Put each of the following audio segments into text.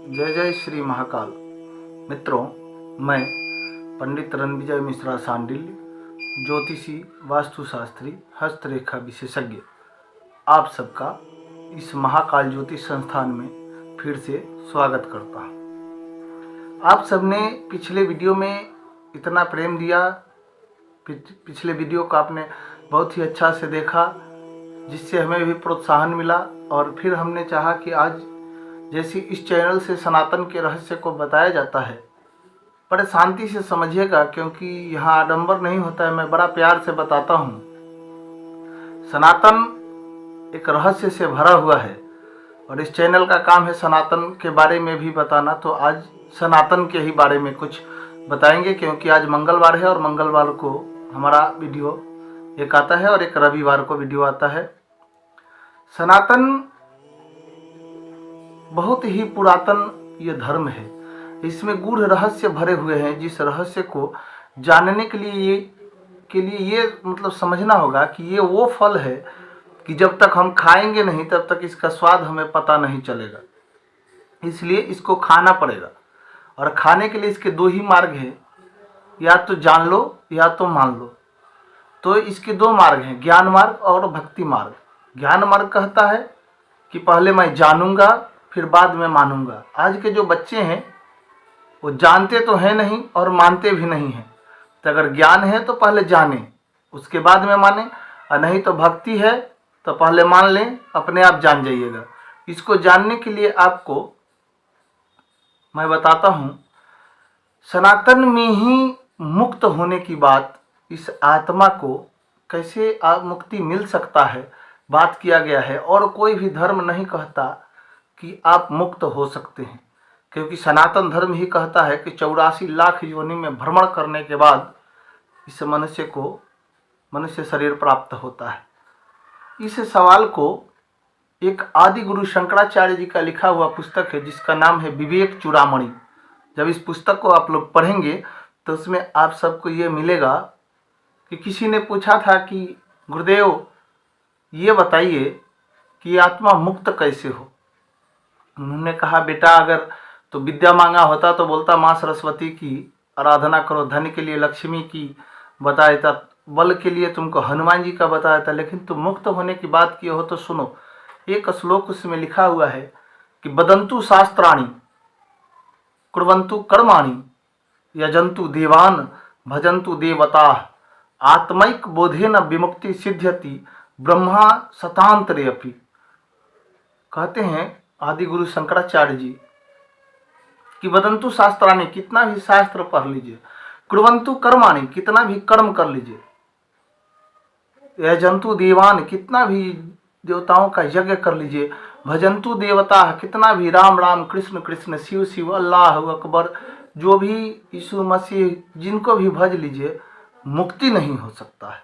जय जय श्री महाकाल। मित्रों, मैं पंडित रणविजय मिश्रा सांडिल्य, ज्योतिषी, वास्तुशास्त्री, हस्तरेखा विशेषज्ञ, आप सबका इस महाकाल ज्योतिष संस्थान में फिर से स्वागत करता हूँ। आप सबने पिछले वीडियो में इतना प्रेम दिया, पिछले वीडियो को आपने बहुत ही अच्छा से देखा, जिससे हमें भी प्रोत्साहन मिला। और फिर हमने चाहा कि आज जैसे इस चैनल से सनातन के रहस्य को बताया जाता है, बड़े शांति से समझिएगा, क्योंकि यहाँ आडंबर नहीं होता है, मैं बड़ा प्यार से बताता हूँ। सनातन एक रहस्य से भरा हुआ है और इस चैनल का काम है सनातन के बारे में भी बताना। तो आज सनातन के ही बारे में कुछ बताएंगे, क्योंकि आज मंगलवार है और मंगलवार को हमारा वीडियो एक आता है और एक रविवार को वीडियो आता है। सनातन बहुत ही पुरातन ये धर्म है, इसमें गूढ़ रहस्य भरे हुए हैं, जिस रहस्य को जानने के लिए ये मतलब समझना होगा कि ये वो फल है कि जब तक हम खाएंगे नहीं तब तक इसका स्वाद हमें पता नहीं चलेगा। इसलिए इसको खाना पड़ेगा, और खाने के लिए इसके दो ही मार्ग हैं, या तो जान लो या तो मान लो। तो इसके दो मार्ग हैं, ज्ञान मार्ग और भक्ति मार्ग। ज्ञान मार्ग कहता है कि पहले मैं जानूंगा फिर बाद में मानूंगा। आज के जो बच्चे हैं वो जानते तो हैं नहीं और मानते भी नहीं हैं। तो अगर ज्ञान है तो पहले जाने उसके बाद में माने, और नहीं तो भक्ति है तो पहले मान लें, अपने आप जान जाइएगा। इसको जानने के लिए आपको मैं बताता हूँ, सनातन में ही मुक्त होने की बात, इस आत्मा को कैसे मुक्ति मिल सकता है, बात किया गया है। और कोई भी धर्म नहीं कहता कि आप मुक्त हो सकते हैं, क्योंकि सनातन धर्म ही कहता है कि 84 लाख योनि में भ्रमण करने के बाद इस मनुष्य को मनुष्य शरीर प्राप्त होता है। इस सवाल को एक आदि गुरु शंकराचार्य जी का लिखा हुआ पुस्तक है, जिसका नाम है विवेक चूड़ामणि। जब इस पुस्तक को आप लोग पढ़ेंगे तो उसमें आप सबको ये मिलेगा कि किसी ने पूछा था कि गुरुदेव ये बताइए कि आत्मा मुक्त कैसे हो। उन्होंने कहा, बेटा अगर तो विद्या मांगा होता तो बोलता माँ सरस्वती की आराधना करो, धन के लिए लक्ष्मी की बताया था, बल के लिए तुमको हनुमान जी का बताया था, लेकिन तुम मुक्त होने की बात किए हो तो सुनो। एक श्लोक उसमें लिखा हुआ है कि बदंतु शास्त्राणि कुर्वन्तु कर्माणि यजन्तु देवान भजन्तु देवता आत्मैक बोधेन विमुक्ति सिद्ध्यति ब्रह्मा शतांतरे अपि। कहते हैं आदि गुरु शंकराचार्य जी कि वदंतु शास्त्राणि, कितना भी शास्त्र पढ़ लीजिए, कुर्वन्तु कर्माणि, कितना भी कर्म कर लीजिए, यजन्तु देवान, कितना भी देवताओं का यज्ञ कर लीजिए, भजन्तु देवता, कितना भी राम राम कृष्ण कृष्ण शिव शिव अल्लाह अकबर, जो भी यीशु मसीह, जिनको भी भज लीजिए, मुक्ति नहीं हो सकता है।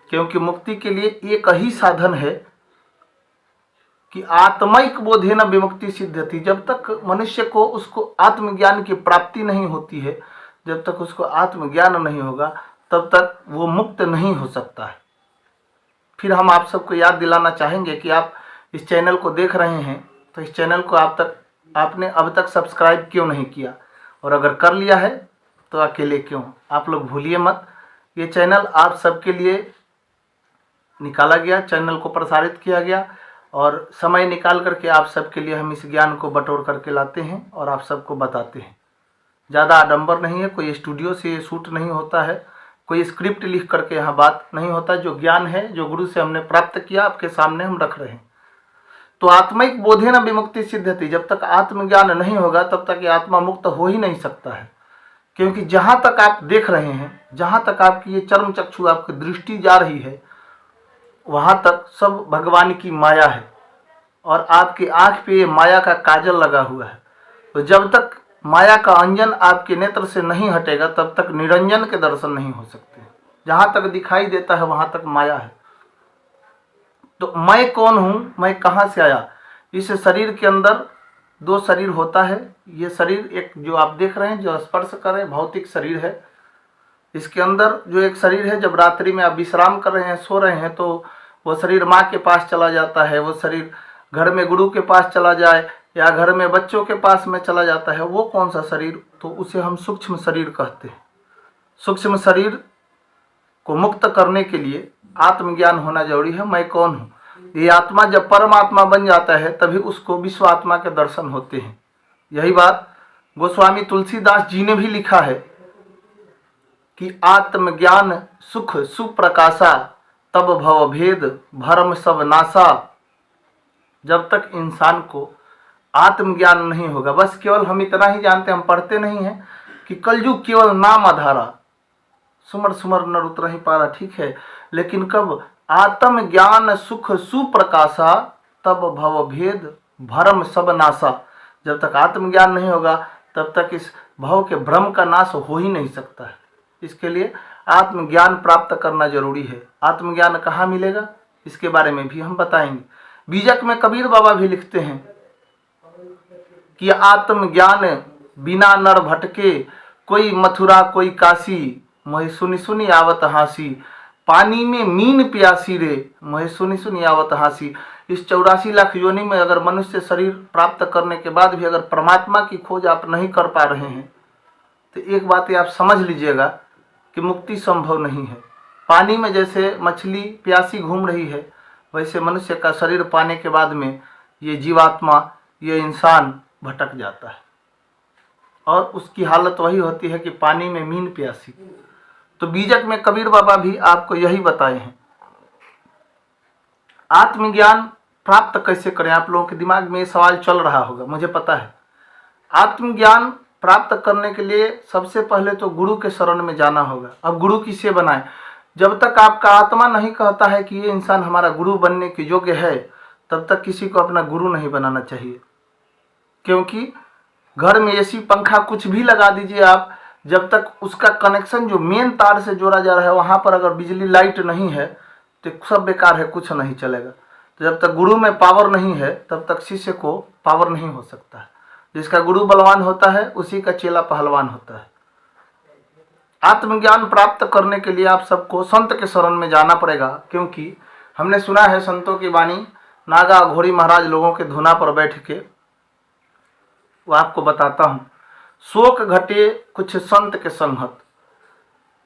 क्योंकि मुक्ति के लिए एक ही साधन है कि आत्मिक बोधेन विमुक्ति सिद्ध्यति। जब तक मनुष्य को उसको आत्मज्ञान की प्राप्ति नहीं होती है, जब तक उसको आत्मज्ञान नहीं होगा, तब तक वो मुक्त नहीं हो सकता है। फिर हम आप सबको याद दिलाना चाहेंगे कि आप इस चैनल को देख रहे हैं तो इस चैनल को आपने अब तक सब्सक्राइब क्यों नहीं किया, और अगर कर लिया है तो अकेले क्यों। आप लोग भूलिए मत, ये चैनल आप सबके लिए निकाला गया, चैनल को प्रसारित किया गया, और समय निकाल करके आप सबके लिए हम इस ज्ञान को बटोर करके लाते हैं और आप सबको बताते हैं। ज़्यादा आडंबर नहीं है, कोई स्टूडियो से शूट नहीं होता है, कोई स्क्रिप्ट लिख करके यहाँ बात नहीं होता। जो ज्ञान है, जो गुरु से हमने प्राप्त किया, आपके सामने हम रख रहे हैं। तो आत्मिक बोधेन विमुक्ति सिद्ध्यति, जब तक आत्मज्ञान नहीं होगा तब तक ये आत्मा मुक्त हो ही नहीं सकता है। क्योंकि जहाँ तक आप देख रहे हैं, जहाँ तक आपकी ये चर्म चक्षु, आपकी दृष्टि जा रही है, वहाँ तक सब भगवान की माया है, और आपकी आँख पे ये माया का काजल लगा हुआ है। तो जब तक माया का अंजन आपके नेत्र से नहीं हटेगा तब तक निरंजन के दर्शन नहीं हो सकते। जहाँ तक दिखाई देता है वहाँ तक माया है। तो मैं कौन हूँ, मैं कहाँ से आया। इस शरीर के अंदर दो शरीर होता है। ये शरीर एक जो आप देख रहे हैं, जो स्पर्श कर रहे हैं, भौतिक शरीर है। इसके अंदर जो एक शरीर है, जब रात्रि में आप विश्राम कर रहे हैं, सो रहे हैं, तो वो शरीर माँ के पास चला जाता है, वो शरीर घर में गुरु के पास चला जाए, या घर में बच्चों के पास में चला जाता है, वो कौन सा शरीर, तो उसे हम सूक्ष्म शरीर कहते हैं। सूक्ष्म शरीर को मुक्त करने के लिए आत्मज्ञान होना जरूरी है। मैं कौन हूँ, ये आत्मा जब परमात्मा बन जाता है तभी उसको विश्व आत्मा के दर्शन होते हैं। यही बात गोस्वामी तुलसीदास जी ने भी लिखा है कि आत्मज्ञान सुख सुप्रकाशा, तब भव भेद भरम सब नासा। जब तक इंसान को आत्मज्ञान नहीं होगा, बस केवल हम इतना ही जानते हैं, हम पढ़ते नहीं हैं कि कलयुग केवल नाम आधारा, सुमर सुमर नर उतर ही पारा, ठीक है, लेकिन कब आत्मज्ञान सुख सुप्रकाशा, तब भव भेद भरम सब नाशा। जब तक आत्मज्ञान नहीं होगा तब तक इस भव के भ्रम का नाश हो ही नहीं सकता है। इसके लिए आत्मज्ञान प्राप्त करना जरूरी है। आत्मज्ञान कहाँ मिलेगा, इसके बारे में भी हम बताएंगे। बीजक में कबीर बाबा भी लिखते हैं कि आत्मज्ञान बिना नर भटके, कोई मथुरा कोई काशी, मोहि सुनि सुनि आवत हासी। पानी में मीन प्यासी रे, मोहि सुनि सुनि आवत हासी। इस 84 लाख योनि में अगर मनुष्य शरीर प्राप्त करने के बाद भी अगर परमात्मा की खोज आप नहीं कर पा रहे हैं तो एक बात ये आप समझ लीजिएगा कि मुक्ति संभव नहीं है। पानी में जैसे मछली प्यासी घूम रही है, वैसे मनुष्य का शरीर पाने के बाद में ये जीवात्मा, ये इंसान भटक जाता है और उसकी हालत वही होती है कि पानी में मीन प्यासी। तो बीजक में कबीर बाबा भी आपको यही बताए हैं। आत्मज्ञान प्राप्त कैसे करें, आप लोगों के दिमाग में ये सवाल चल रहा होगा, मुझे पता है। आत्मज्ञान प्राप्त करने के लिए सबसे पहले तो गुरु के शरण में जाना होगा। अब गुरु किसे बनाएं, जब तक आपका आत्मा नहीं कहता है कि ये इंसान हमारा गुरु बनने के योग्य है, तब तक किसी को अपना गुरु नहीं बनाना चाहिए। क्योंकि घर में एसी पंखा कुछ भी लगा दीजिए आप, जब तक उसका कनेक्शन जो मेन तार से जोड़ा जा रहा है वहाँ पर अगर बिजली लाइट नहीं है तो सब बेकार है, कुछ नहीं चलेगा। तो जब तक गुरु में पावर नहीं है तब तक शिष्य को पावर नहीं हो सकता है। जिसका गुरु बलवान होता है उसी का चेला पहलवान होता है। आत्मज्ञान प्राप्त करने के लिए आप सबको संत के शरण में जाना पड़ेगा, क्योंकि हमने सुना है संतों की वाणी, नागा घोड़ी महाराज लोगों के धुना पर बैठ के, वो आपको बताता हूँ। शोक घटे कुछ संत के संगत।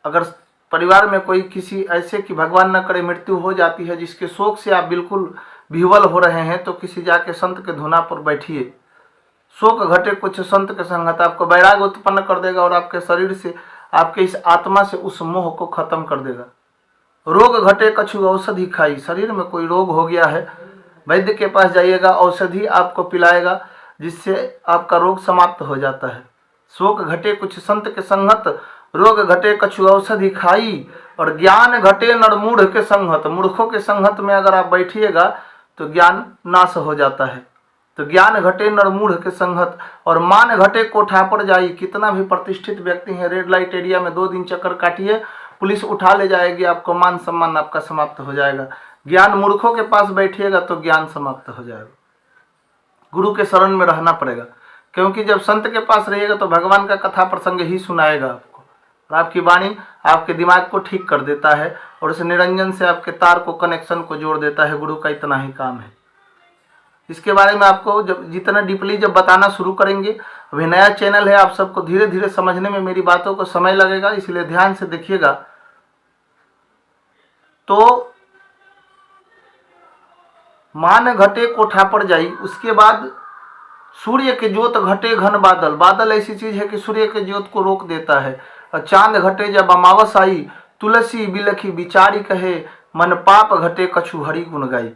अगर परिवार में कोई किसी ऐसे कि भगवान न करे मृत्यु हो जाती है जिसके शोक से आप बिल्कुल विह्वल हो रहे हैं, तो किसी जाके संत के धुना पर बैठिए। शोक घटे कुछ संत के संगत आपको वैराग्य उत्पन्न कर देगा और आपके शरीर से, आपके इस आत्मा से उस मोह को खत्म कर देगा। रोग घटे कछु औषधि खाई। शरीर में कोई रोग हो गया है, वैद्य के पास जाइएगा, औषधि आपको पिलाएगा जिससे आपका रोग समाप्त हो जाता है। शोक घटे कुछ संत के संगत, रोग घटे कछु औषधि खाई, और ज्ञान घटे नर मूढ़ के संगत। मूर्खों के संगत में अगर आप बैठिएगा तो ज्ञान नाश हो जाता है। तो ज्ञान घटे नर मूढ़ के संगत, और मान घटे कोठा पर जाई। कितना भी प्रतिष्ठित व्यक्ति है, रेड लाइट एरिया में 2 दिन चक्कर काटिए, पुलिस उठा ले जाएगी आपको, मान सम्मान आपका समाप्त हो जाएगा। ज्ञान मूर्खों के पास बैठिएगा तो ज्ञान समाप्त हो जाएगा। गुरु के शरण में रहना पड़ेगा, क्योंकि जब संत के पास रहिएगा तो भगवान का कथा प्रसंग ही सुनाएगा आपको, और आपकी वाणी आपके दिमाग को ठीक कर देता है और उस निरंजन से आपके तार को, कनेक्शन को जोड़ देता है। गुरु का इतना ही काम है। इसके बारे में आपको जब जितना डीपली जब बताना शुरू करेंगे, अभी नया चैनल है, आप सबको धीरे धीरे समझने में मेरी बातों को समय लगेगा, इसलिए ध्यान से देखिएगा। तो मान घटे कोठा पर जाई, उसके बाद सूर्य के ज्योत घटे घन बादल। बादल ऐसी चीज है कि सूर्य के ज्योत को रोक देता है। और चांद घटे जब अमावस आई, तुलसी बिलखी बिचारी कहे, मन पाप घटे कछु हरि गुण गाई।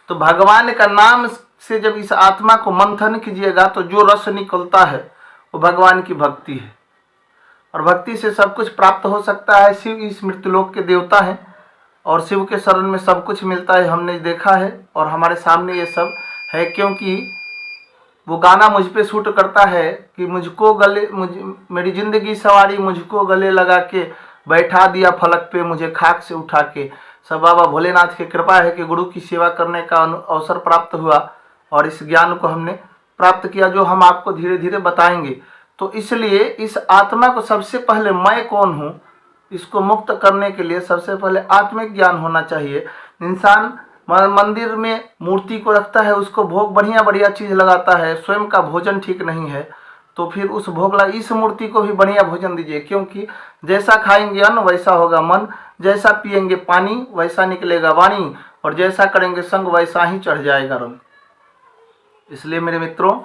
तो भगवान का नाम से जब इस आत्मा को मंथन कीजिएगा तो जो रस निकलता है वो भगवान की भक्ति है, और भक्ति से सब कुछ प्राप्त हो सकता है। शिव इस मृत्युलोक के देवता हैं और शिव के शरण में सब कुछ मिलता है, हमने देखा है और हमारे सामने ये सब है। क्योंकि वो गाना मुझ पे शूट करता है कि मेरी जिंदगी सवारी मुझको गले लगा के, बैठा दिया फलक पे मुझे खाक से उठा के। सब बाबा भोलेनाथ की कृपा है कि गुरु की सेवा करने का अवसर प्राप्त हुआ और इस ज्ञान को हमने प्राप्त किया, जो हम आपको धीरे धीरे बताएंगे। तो इसलिए इस आत्मा को सबसे पहले मैं कौन हूँ, इसको मुक्त करने के लिए सबसे पहले आत्मिक ज्ञान होना चाहिए। इंसान मंदिर में मूर्ति को रखता है, उसको भोग बढ़िया बढ़िया चीज़ लगाता है, स्वयं का भोजन ठीक नहीं है, तो फिर उस भोग लगा इस मूर्ति को भी बढ़िया भोजन दीजिए, क्योंकि जैसा खाएंगे अन्न वैसा होगा मन, जैसा पिएंगे पानी वैसा निकलेगा वाणी, और जैसा करेंगे संग वैसा ही चढ़ जाएगा रंग। इसलिए मेरे मित्रों,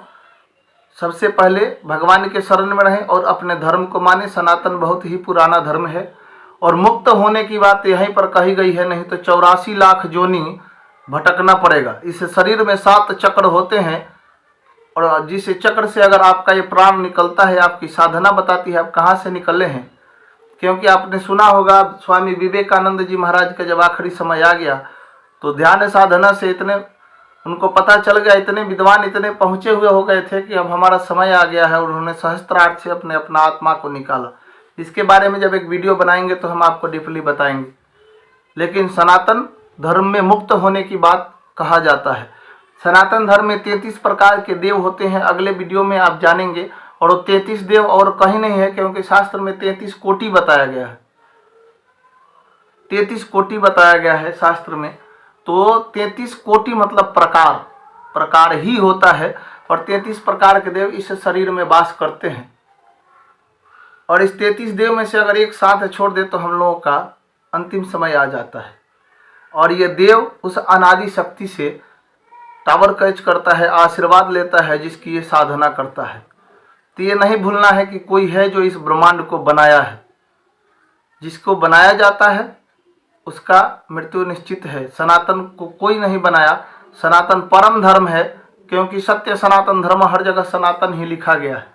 सबसे पहले भगवान के शरण में रहें और अपने धर्म को माने। सनातन बहुत ही पुराना धर्म है, और मुक्त होने की बात यहीं पर कही गई है, नहीं तो 84 लाख जोनी भटकना पड़ेगा। इस शरीर में 7 चक्र होते हैं, और जिस चक्र से अगर आपका ये प्राण निकलता है, आपकी साधना बताती है आप कहाँ से निकले हैं। क्योंकि आपने सुना होगा स्वामी विवेकानंद जी महाराज का जब आखिरी समय आ गया तो ध्यान साधना से इतने उनको पता चल गया, इतने विद्वान इतने पहुँचे हुए हो गए थे कि अब हमारा समय आ गया है, और उन्होंने सहस्त्रार्थ से अपना आत्मा को निकाला। इसके बारे में जब एक वीडियो बनाएंगे तो हम आपको डीपली बताएंगे। लेकिन सनातन धर्म में मुक्त होने की बात कहा जाता है। सनातन धर्म में 33 प्रकार के देव होते हैं, अगले वीडियो में आप जानेंगे। और वो 33 देव और कहीं नहीं है, क्योंकि शास्त्र में 33 कोटि बताया गया है। 33 कोटि बताया गया है शास्त्र में, तो 33 कोटि मतलब प्रकार ही होता है, और 33 प्रकार के देव इस शरीर में वास करते हैं। और इस 33 देव में से अगर एक साथ छोड़ दे तो हम लोगों का अंतिम समय आ जाता है। और ये देव उस अनादि शक्ति से टावर कैच करता है, आशीर्वाद लेता है, जिसकी ये साधना करता है। तो ये नहीं भूलना है कि कोई है जो इस ब्रह्मांड को बनाया है। जिसको बनाया जाता है उसका मृत्यु निश्चित है। सनातन को कोई नहीं बनाया, सनातन परम धर्म है, क्योंकि सत्य सनातन धर्म हर जगह सनातन ही लिखा गया है।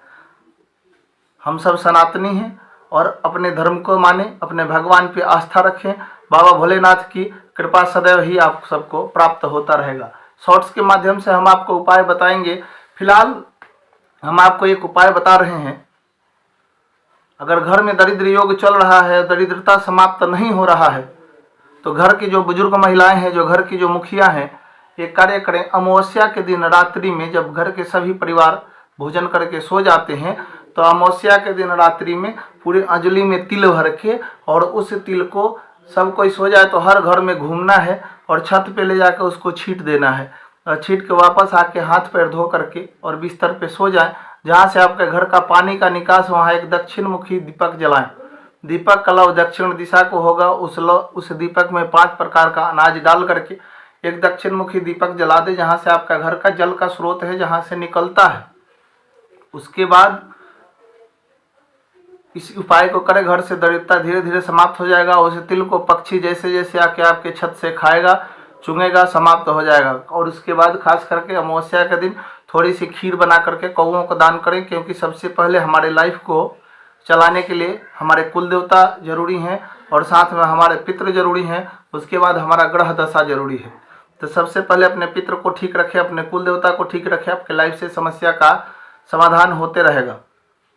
हम सब सनातनी हैं और अपने धर्म को माने, अपने भगवान पे आस्था रखें। बाबा भोलेनाथ की कृपा सदैव ही आप सबको प्राप्त होता रहेगा। शॉर्ट्स के माध्यम से हम आपको उपाय बताएंगे। फिलहाल हम आपको एक उपाय बता रहे हैं। अगर घर में दरिद्र योग चल रहा है, दरिद्रता समाप्त नहीं हो रहा है, तो घर की जो बुजुर्ग महिलाएं हैं, जो घर की जो मुखिया हैं, एक कार्य करें। अमावस्या के दिन रात्रि में जब घर के सभी परिवार भोजन करके सो जाते हैं, तो अमावस्या के दिन रात्रि में पूरी अंजलि में तिल भर के, और उस तिल को सब कोई सो जाए तो हर घर में घूमना है और छत पे ले जाकर उसको छींट देना है। और छींट के वापस आके हाथ पैर धो करके और बिस्तर पे सो जाए। जहाँ से आपके घर का पानी का निकास, वहाँ एक दक्षिण मुखी दीपक जलाएं। दीपक का लौ दक्षिण दिशा को होगा। उस दीपक में 5 प्रकार का अनाज डाल करके एक दक्षिण मुखी दीपक जला दे, जहाँ से आपका घर का जल का स्रोत है, जहाँ से निकलता है। उसके बाद इस उपाय को करें, घर से दरिद्रता धीरे धीरे समाप्त हो जाएगा। उस तिल को पक्षी जैसे जैसे आके आपके छत से खाएगा, चुंगेगा, समाप्त हो जाएगा। और उसके बाद खास करके अमावस्या के दिन थोड़ी सी खीर बना करके कौओं को दान करें, क्योंकि सबसे पहले हमारे लाइफ को चलाने के लिए हमारे कुल देवता जरूरी हैं, और साथ में हमारे पितृ जरूरी हैं। उसके बाद हमारा ग्रह दशा जरूरी है। तो सबसे पहले अपने पितृ को ठीक रखें, अपने कुल देवता को ठीक रखें, आपके लाइफ से समस्या का समाधान होते रहेगा।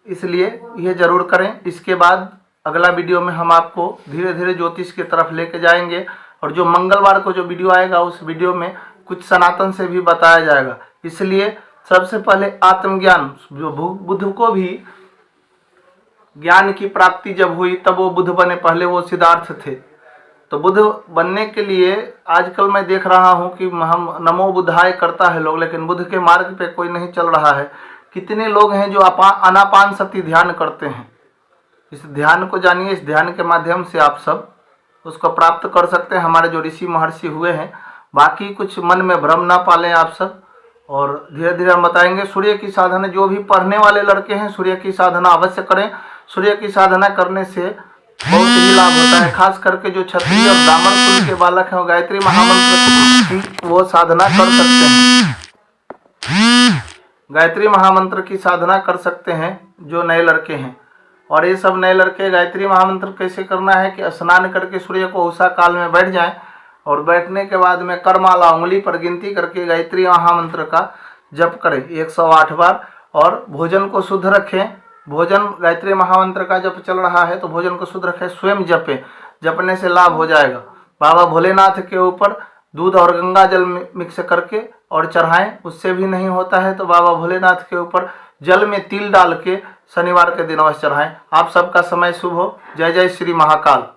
इसलिए यह जरूर करें। इसके बाद अगला वीडियो में हम आपको धीरे धीरे ज्योतिष की तरफ लेके जाएंगे, और जो मंगलवार को जो वीडियो आएगा उस वीडियो में कुछ सनातन से भी बताया जाएगा। इसलिए सबसे पहले आत्मज्ञान, जो बुद्ध को भी ज्ञान की प्राप्ति जब हुई तब वो बुद्ध बने, पहले वो सिद्धार्थ थे। तो बुद्ध बनने के लिए आजकल मैं देख रहा हूँ कि हम नमो बुद्धाय करता है लोग, लेकिन बुद्ध के मार्ग पे कोई नहीं चल रहा है। कितने लोग हैं जो आनापान सती ध्यान करते हैं। इस ध्यान को जानिए, इस ध्यान के माध्यम से आप सब उसको प्राप्त कर सकते हैं, हमारे जो ऋषि महर्षि हुए हैं। बाकी कुछ मन में भ्रम ना पालें आप सब, और धीरे धीरे हम बताएंगे। सूर्य की साधना, जो भी पढ़ने वाले लड़के हैं सूर्य की साधना अवश्य करें। सूर्य की साधना करने से बहुत ही लाभ होता है। खास करके जो क्षत्रिय और ब्राह्मण कुल के बालक हैं वो गायत्री महामंत्र की वो साधना कर सकते हैं। गायत्री महामंत्र की साधना कर सकते हैं जो नए लड़के हैं। और ये सब नए लड़के गायत्री महामंत्र कैसे करना है कि स्नान करके सूर्य को उषा काल में बैठ जाएं, और बैठने के बाद में करमाला उंगली पर गिनती करके गायत्री महामंत्र का जप करें 108 बार। और भोजन को शुद्ध रखें। भोजन गायत्री महामंत्र का जप चल रहा है तो भोजन को शुद्ध रखें, स्वयं जपें। जपने से लाभ हो जाएगा। बाबा भोलेनाथ के ऊपर दूध और गंगा जल मिक्स करके और चढ़ाएं, उससे भी नहीं होता है तो बाबा भोलेनाथ के ऊपर जल में तिल डाल के शनिवार के दिन अवश्य चढ़ाएं। आप सबका समय शुभ हो। जय जय श्री महाकाल।